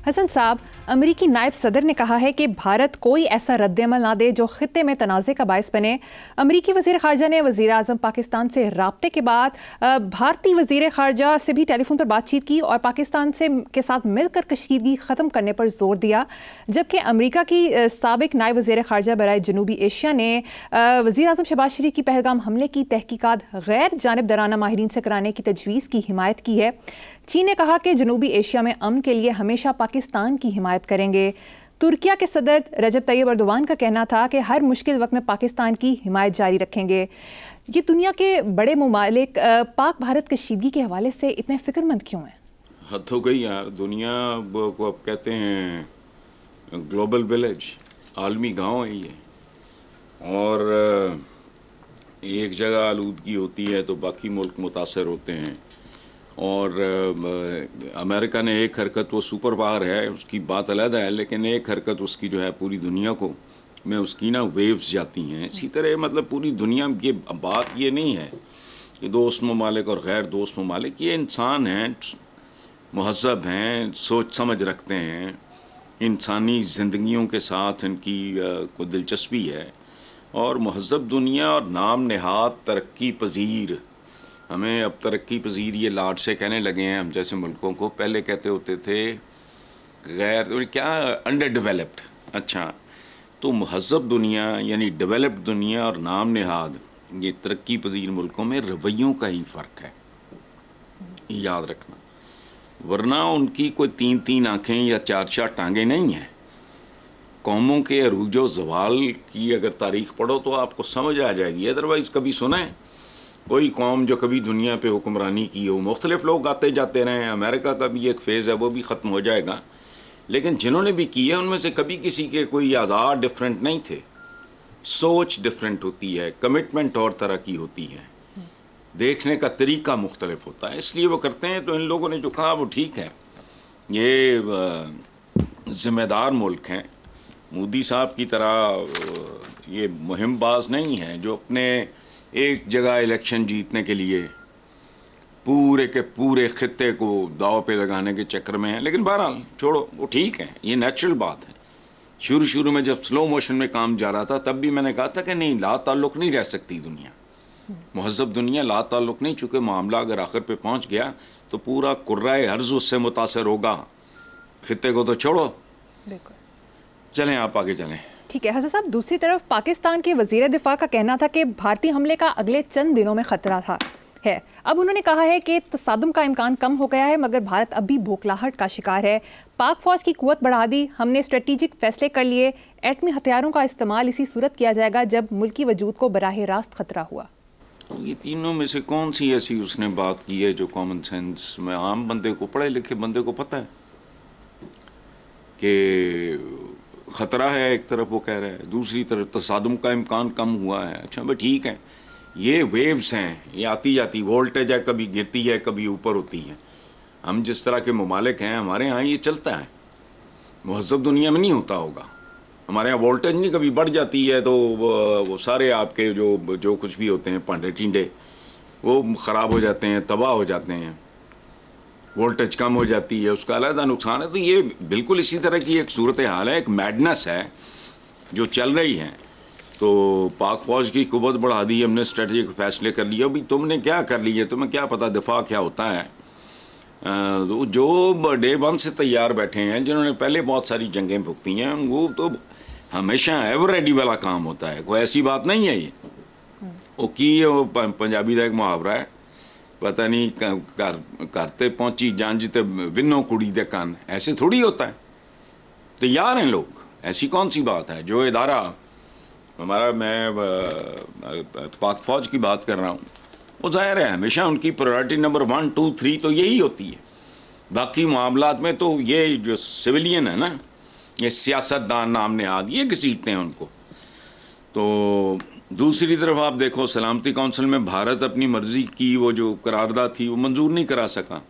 हसन साहब, अमेरिकी नायब सदर ने कहा है कि भारत कोई ऐसा रद्द-ए-अमल ना दे जो खित्ते में तनाज़े का बायस बने। अमेरिकी वज़ीर ख़ारजा ने वज़ीर आज़म पाकिस्तान से राब्ते के बाद भारतीय वज़ीर ख़ारजा से भी टेलीफोन पर बातचीत की और पाकिस्तान के साथ मिलकर कशीदगी ख़त्म करने पर जोर दिया। जबकि अमेरिका की साबिक नायब वज़ीर ख़ारजा बराए जनूबी एशिया ने वज़ीर आज़म शहबाज शरीफ की पहलगाम हमले की तहकीकात गैर जानिबदाराना माहिरीन से कराने की तजवीज़ की हिमायत की है। चीन ने कहा कि जनूबी एशिया में अमन के लिए हमेशा पाकिस्तान की हिमायत करेंगे। तुर्किया के सदर रजब तैयब अर्दोगान का कहना था कि हर मुश्किल वक्त में पाकिस्तान की हिमायत जारी रखेंगे। ये दुनिया के बड़े मुमालिक पाक भारत कशीदगी के हवाले से इतने फिक्रमंद क्यों हैं? हद हो गई यार। दुनिया को अब कहते हैं ग्लोबल विलेज, आलमी गांव है ये। और एक जगह आलूदगी होती है तो बाकी मुल्क मुतासर होते हैं। और अमेरिका ने एक हरकत, वो सुपर पावर है, उसकी बात अलग है, लेकिन एक हरकत उसकी जो है पूरी दुनिया को में उसकी ना वेव्स जाती हैं। इसी तरह मतलब पूरी दुनिया में ये बात ये नहीं है कि दोस्त ममालिक और गैर दोस्त ममालिक, ये इंसान हैं, महज़ब हैं, सोच समझ रखते हैं, इंसानी ज़िंदगियों के साथ इनकी कोई दिलचस्पी है। और महज़ब दुनिया और नाम नहाद तरक्की पजीर, हमें अब तरक्की पजीर ये लाड से कहने लगे हैं हम जैसे मुल्कों को। पहले कहते होते थे गैर क्या, अंडर डेवलप्ड। अच्छा, तो महज़ब दुनिया यानी डेवलप्ड दुनिया और नाम नहाद ये तरक्की पजीर मुल्कों में रवैयों का ही फ़र्क है, याद रखना। वरना उनकी कोई 3-3 आँखें या 4-4 टांगें नहीं हैं। कौमों के अरूजो ज़वाल की अगर तारीख़ पढ़ो तो आपको समझ आ जाएगी। अदरवाइज़ कभी सुना है कोई कौम जो कभी दुनिया पे हुक्मरानी की हो? मुख्तलिफ लोग आते जाते रहे हैं। अमेरिका का भी एक फ़ेज़ है, वो भी ख़त्म हो जाएगा, लेकिन जिन्होंने भी की है उनमें से कभी किसी के कोई आज़ाद डिफरेंट नहीं थे। सोच डिफरेंट होती है, कमिटमेंट और तरह की होती है, देखने का तरीका मुख्तलिफ होता है, इसलिए वो करते हैं। तो इन लोगों ने जो कहा वो ठीक है। ये ज़िम्मेदार मुल्क हैं। मोदी साहब की तरह ये मुहिमबाज नहीं है जो अपने एक जगह इलेक्शन जीतने के लिए पूरे के पूरे खित्ते को दाव पे लगाने के चक्कर में है। लेकिन बहरहाल छोड़ो, वो ठीक है, ये नेचुरल बात है। शुरू में जब स्लो मोशन में काम जा रहा था तब भी मैंने कहा था कि नहीं, ला ताल्लुक़ नहीं रह सकती दुनिया, महज़ब दुनिया ला ताल्लुक़ नहीं। चूँकि मामला अगर आखिर पे पहुँच गया तो पूरा कुर्राए अर्ज़ उससे मुतासर होगा, खित्ते को तो छोड़ो। बिल्कुल, चलें आप आगे चलें। ठीक है हसन साहब, दूसरी तरफ पाकिस्तान के वज़ीर दिफा का कहना था कि भारतीय हमले का अगले चंद दिनों में ख़तरा है। अब उन्होंने कहा है कि तसादुम का इम्कान कम हो गया है, मगर भारत अब भी बौखलाहट का शिकार है। पाक फ़ौज की कुव्वत बढ़ा दी, हमने स्ट्रेटेजिक फ़ैसले कर लिए, एटमी हथियारों का इस्तेमाल इसी सूरत किया जाएगा जब मुल्की वजूद को बराह रास्त ख़तरा हुआ। ये तीनों में से कौन सी ऐसी उसने बात की है जो कॉमन सेंस में आम बंदे को, पढ़े लिखे बंदे को पता है कि ख़तरा है? एक तरफ वो कह रहा है, दूसरी तरफ तसादुम का इम्कान कम हुआ है। अच्छा भाई ठीक है, ये वेव्स हैं, ये आती जाती वोल्टेज है, कभी गिरती है कभी ऊपर होती है। हम जिस तरह के ममालिक हैं हमारे यहाँ ये चलता है, महज़ब दुनिया में नहीं होता होगा। हमारे यहाँ वोल्टेज नहीं, कभी बढ़ जाती है तो वो सारे आपके जो कुछ भी होते हैं पांडे टिंडे वो ख़राब हो जाते हैं, तबाह हो जाते हैं। वोल्टेज कम हो जाती है, उसका अलग नुकसान है। तो ये बिल्कुल इसी तरह की एक सूरत हाल है, एक मैडनेस है जो चल रही है। तो पाक फ़ौज की कुव्वत बढ़ा दी, हमने स्ट्रेटजिक फ़ैसले कर लिए। अभी तुमने क्या कर लिए, तुम्हें क्या पता दिफा क्या होता है। तो जो डे 1 से तैयार बैठे हैं, जिन्होंने पहले बहुत सारी जंगें भुगती हैं, वो तो हमेशा एवर रेडी वाला काम होता है, कोई ऐसी बात नहीं है। ये वो की वो पंजाबी का एक मुहावरा है, पता नहीं करते पहुंची जंज ते विनो कुड़ी दे कान, ऐसे थोड़ी होता है। तैयार हैं लोग, ऐसी कौन सी बात है। जो इदारा हमारा, मैं पाक फ़ौज की बात कर रहा हूँ, वो ज़ाहिर है हमेशा उनकी प्रायोरिटी नंबर 1, 2, 3 तो यही होती है। बाकी मामलात में तो ये जो सिविलियन है ना, ये सियासतदान नाम नहाद, ये घसीटते हैं उनको। तो दूसरी तरफ आप देखो, सलामती कौंसिल में भारत अपनी मर्ज़ी की वो जो करारदाद थी वो मंजूर नहीं करा सका।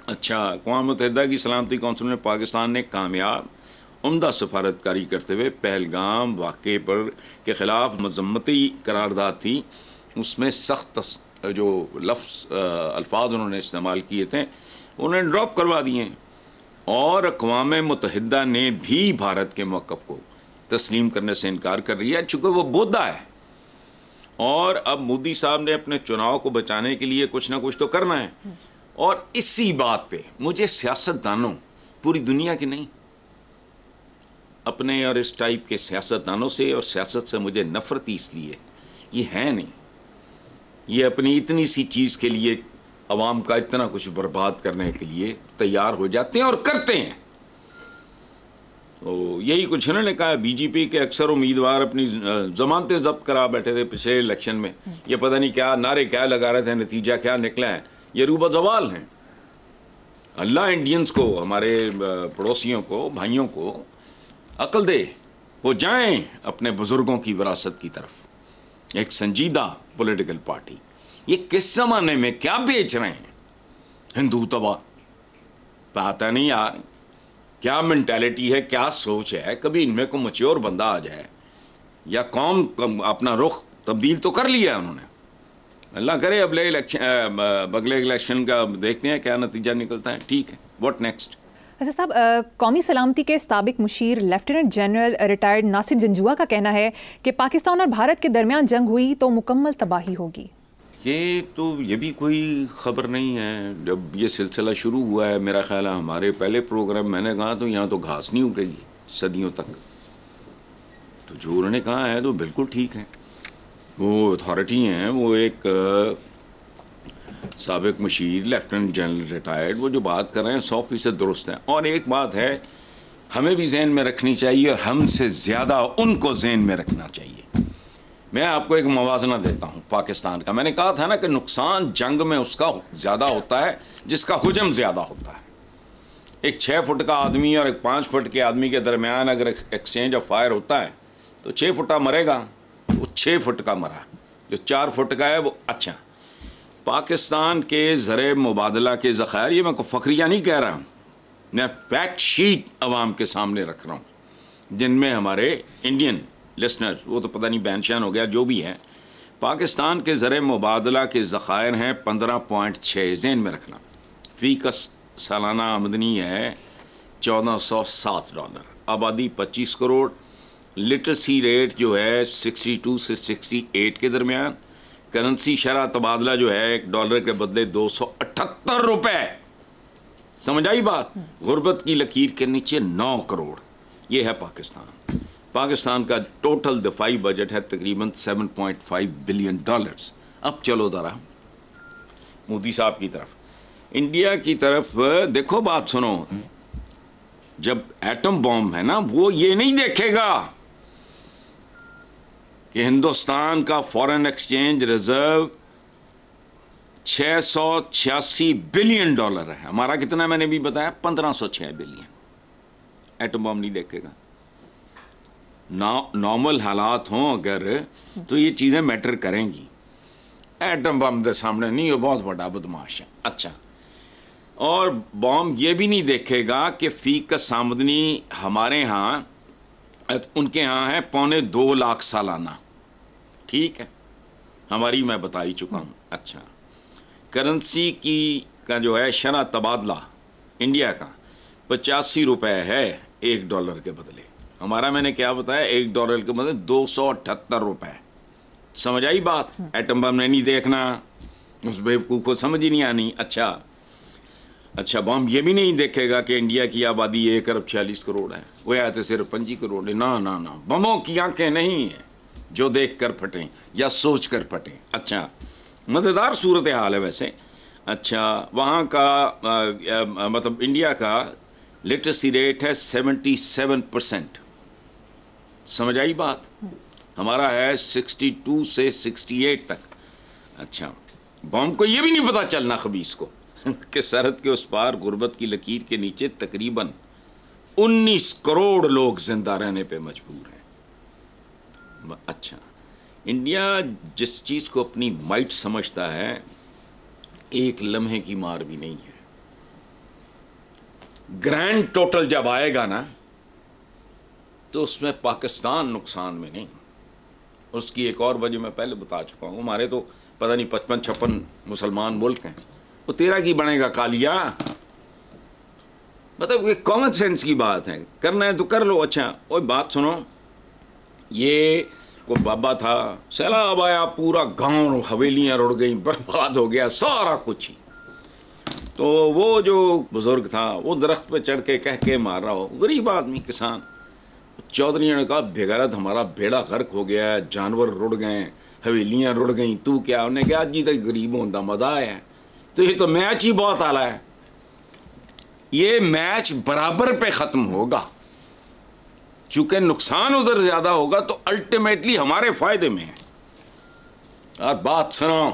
अच्छा, अक़वाम मुत्तहिदा की सलामती कौंसिल में पाकिस्तान ने कामयाब उम्दा सफारतकारी करते हुए पहलगाम वाक़े पर के ख़िलाफ़ मज़म्मती करारदाद थी, उसमें सख्त जो अल्फाज उन्होंने इस्तेमाल किए थे उन्होंने ड्रॉप करवा दिए। और अक़वाम मुत्तहिदा ने भी भारत के मौक़िफ़ को तस्लीम करने से इनकार कर रही है, चूँकि वो बोधा है। और अब मोदी साहब ने अपने चुनाव को बचाने के लिए कुछ ना कुछ तो करना है। और इसी बात पे मुझे सियासतदानों, पूरी दुनिया की नहीं, अपने और इस टाइप के सियासतदानों से और सियासत से मुझे नफ़रत इसलिए, ये है नहीं, ये अपनी इतनी सी चीज़ के लिए अवाम का इतना कुछ बर्बाद करने के लिए तैयार हो जाते हैं और करते हैं। तो यही कुछ इन्होंने कहा। बीजेपी के अक्सर उम्मीदवार अपनी जमानतें जब्त करा बैठे थे पिछले इलेक्शन में, ये पता नहीं क्या नारे क्या लगा रहे थे, नतीजा क्या निकला है, ये रूबा जवाल हैं। अल्लाह इंडियंस को, हमारे पड़ोसियों को, भाइयों को अक्ल दे, वो जाएं अपने बुजुर्गों की विरासत की तरफ। एक संजीदा पॉलिटिकल पार्टी, ये किस जमाने में क्या बेच रहे हैं? हिंदू तबाह, पता नहीं यार क्या मेंटालिटी है, क्या सोच है। कभी इनमें को मैच्योर बंदा आ जाए, या कौम अपना रुख तब्दील तो कर लिया है उन्होंने। अल्लाह करे अगले इलेक्शन का देखते हैं क्या नतीजा निकलता है। ठीक है, व्हाट नेक्स्ट? अच्छा साहब, कौमी सलामती के साबिक मुशीर lieutenant general retired Nasir Janjua का कहना है कि पाकिस्तान और भारत के दरमियान जंग हुई तो मुकम्मल तबाही होगी। ये भी कोई ख़बर नहीं है। जब ये सिलसिला शुरू हुआ है, मेरा ख्याल है हमारे पहले प्रोग्राम मैंने कहा तो यहाँ तो घास नहीं उगेगी सदियों तक। तो जो उन्होंने कहा है तो बिल्कुल ठीक है। वो अथॉरिटी हैं, वो एक साबिक मुशीर लेफ्टिनेंट जनरल रिटायर्ड, वो जो बात कर रहे हैं 100% दुरुस्त है। और एक बात है हमें भी जहन में रखनी चाहिए और हमसे ज़्यादा उनको जहन में रखना चाहिए। मैं आपको एक मवाजना देता हूँ पाकिस्तान का। मैंने कहा था ना कि नुकसान जंग में उसका ज़्यादा होता है जिसका हुजम ज़्यादा होता है। एक 6 फुट का आदमी और एक 5 फुट के आदमी के दरमियान अगर एक्सचेंज ऑफ फायर होता है तो 6 फुटा मरेगा, वो 6 फुट का मरा, जो 4 फुट का है वो। अच्छा, पाकिस्तान के ज़र मुबादला के ज़ख़ायर, ये मैं को फ़खरिया नहीं कह रहा हूँ, मैं फैक्ट शीट अवाम के सामने रख रहा हूँ, जिनमें हमारे इंडियन लिसनर, वो तो पता नहीं बैनशान हो गया, जो भी है, पाकिस्तान के ज़र मुबादला के ज़ख़ायर हैं 15.6, ज़हन में रखना। फ़ी का सालाना आमदनी है $1407, आबादी 25 करोड़, लिटरेसी रेट जो है 62 से 68 के दरमियान, करेंसी शरह तबादला जो है $1 के बदले 278 रुपये। समझ आई बात? गुर्बत की लकीर के नीचे 9 करोड़। ये है पाकिस्तान। पाकिस्तान का टोटल दफाई बजट है तकरीबन $7.5 बिलियन। अब चलो ज़रा मोदी साहब की तरफ, इंडिया की तरफ देखो, बात सुनो। जब एटम बॉम्ब है ना, वो ये नहीं देखेगा कि हिंदुस्तान का फॉरेन एक्सचेंज रिजर्व $686 बिलियन है। हमारा कितना मैंने भी बताया, 1506 बिलियन। एटम बॉम्ब नहीं देखेगा। नॉर्मल हालात हों अगर तो ये चीज़ें मैटर करेंगी। एटम बम के सामने नहीं, वो बहुत बड़ा बदमाश है। अच्छा, और बॉम्ब ये भी नहीं देखेगा कि फ़ी का आमदनी हमारे यहाँ, उनके यहाँ है 2.25 लाख सालाना। ठीक है, हमारी मैं बता ही चुका हूँ। अच्छा, करेंसी का जो है शरह तबादला इंडिया का 85 रुपये है $1 के बदले। हमारा मैंने क्या बताया, $1 के बदले 278 रुपये। समझ आई बात? एटम बम ने नहीं देखना, उस बेवकूफ़ को समझ ही नहीं आनी। अच्छा, बम ये भी नहीं देखेगा कि इंडिया की आबादी 1 अरब 46 करोड़ है, वो आते सिर्फ 25 करोड़ है। ना ना ना, बमों की आंखें नहीं हैं जो देख कर फटें या सोच कर फटें। अच्छा, मज़ेदार सूरत हाल है वैसे। अच्छा, वहाँ का मतलब इंडिया का लिटरेसी रेट है 77%। समझ आई बात? हमारा है 62 से 68 तक। अच्छा, बॉम्ब को ये भी नहीं पता चलना खबीस को कि सरहद के उस पार गुर्बत की लकीर के नीचे तकरीबन 19 करोड़ लोग जिंदा रहने पे मजबूर हैं। अच्छा, इंडिया जिस चीज़ को अपनी माइट समझता है, एक लम्हे की मार भी नहीं है। ग्रैंड टोटल जब आएगा ना, तो उसमें पाकिस्तान नुकसान में नहीं। उसकी एक और वजह मैं पहले बता चुका हूँ। हमारे तो पता नहीं 55-56 मुसलमान मुल्क हैं, वो 13 की बनेगा कालिया। मतलब ये कॉमन सेंस की बात है, करना है तो कर लो। अच्छा और बात सुनो, ये कोई बाबा था, सैलाब आया, पूरा गांव हवेलियां रुड़ गई, बर्बाद हो गया सारा कुछ ही। तो वो जो बुजुर्ग था वो दरख्त पे चढ़ के कह के मार रहा हो, गरीब आदमी किसान। चौधरी ने कहा बेगैरत हमारा बेड़ा गर्क हो गया, जानवर रुड़ गए, हवेलियां रुड़ गई, तू क्या? उन्हें कहा जी तक गरीब होता मजा आया। तो ये तो मैच ही बहुत आला है, ये मैच बराबर पे ख़त्म होगा। चूंकि नुकसान उधर ज़्यादा होगा तो अल्टीमेटली हमारे फ़ायदे में है। और बात सुनो,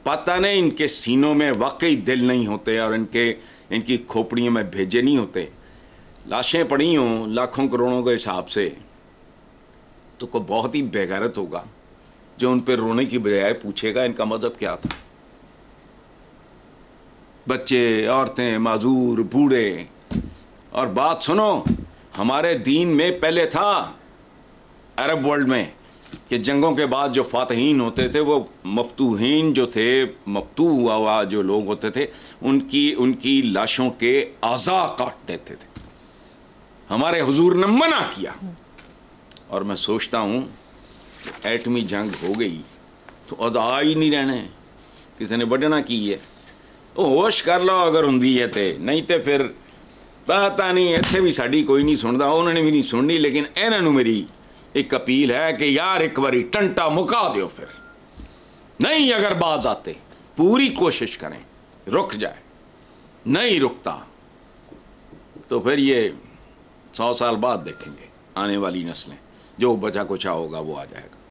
पता नहीं इनके सीनों में वाकई दिल नहीं होते और इनकी खोपड़ियों में भेजे नहीं होते। लाशें पड़ी हों लाखों करोड़ों के हिसाब से, तो कोई बहुत ही बेगैरत होगा जो उन पर रोने की बजाय पूछेगा इनका मज़हब क्या था। बच्चे, औरतें, माजूर, बूढ़े। और बात सुनो, हमारे दीन में पहले था अरब वर्ल्ड में कि जंगों के बाद जो फातहीन होते थे वो मफ्तूहीन जो थे, मफ्तू हुआ जो लोग होते थे, उनकी लाशों के आज़ा काट देते थे। हमारे हुजूर ने मना किया। और मैं सोचता हूँ कि एटमी जंग हो गई तो अदा ही नहीं रहने, किसी ने बढ़ना की है। होश कर लो अगर होंगी है तो, नहीं तो फिर पता नहीं, इत्थे भी साड़ी कोई नहीं सुनता, उन्होंने भी नहीं सुननी। लेकिन इन्होंने मेरी एक अपील है कि यार एक बारी टंटा मुका दो, फिर नहीं अगर बाज आते पूरी कोशिश करें रुक जाए, नहीं रुकता तो फिर ये 100 साल बाद देखेंगे आने वाली नस्लें, जो बचा कुचा होगा वो आ जाएगा।